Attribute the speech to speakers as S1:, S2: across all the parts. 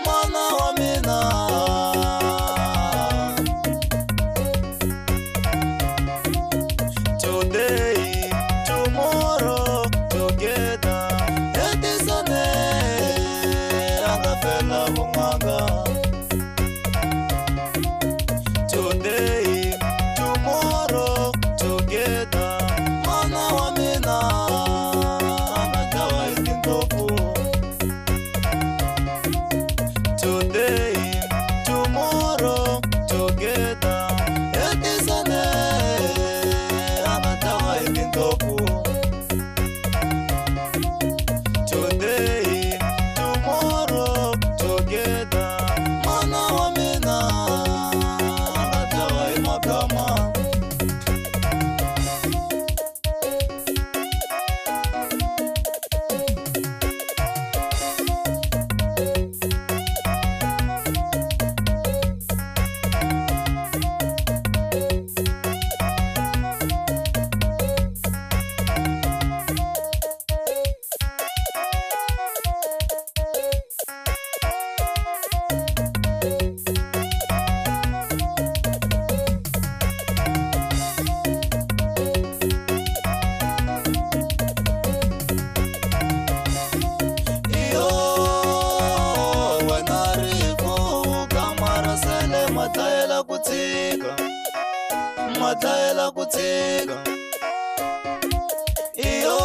S1: mana wa mina. Today, tomorrow, together. Etisane, agafela bungaga. Today, tomorrow, together. Mana wa mina, amatawa ikintofu. Today, tomorrow, together. Etisane, amatawa ikintofu. Today, tomorrow, together. Mana wa mina, amatawa imakama. Matayela kutsika, matayela kutsika. Iyo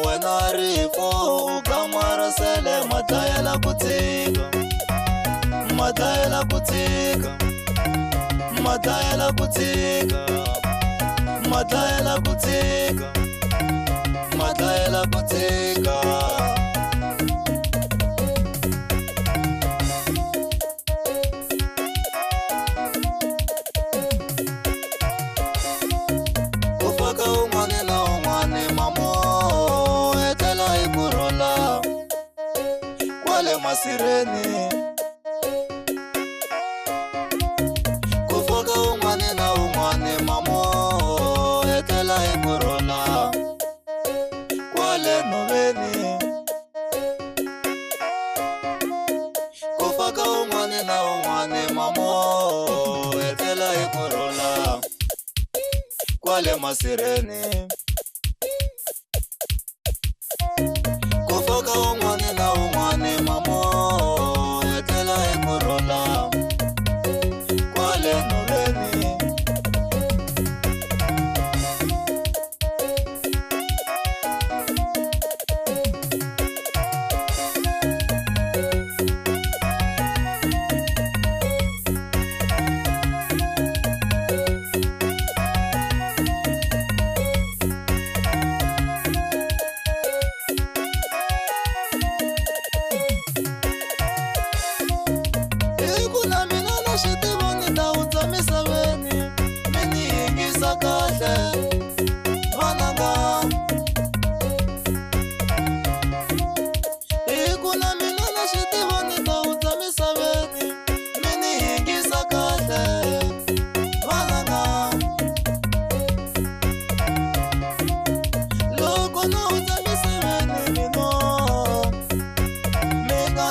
S1: wena rifo kamara sele matayela kutsika, matayela kutsika, matayela kutsika, matayela kutsika, matayela kutsika. Umane na umane mamo etela ikurola kwale masireni. Kufoka umane na umane mamo etela ikurola kwale noveni. Kufoka umane na umane mamo etela ikurola kwale masireni. Kufoka umane na umane mamo etela ikurola kwale noveni. Loko no utamiseveni mino, mina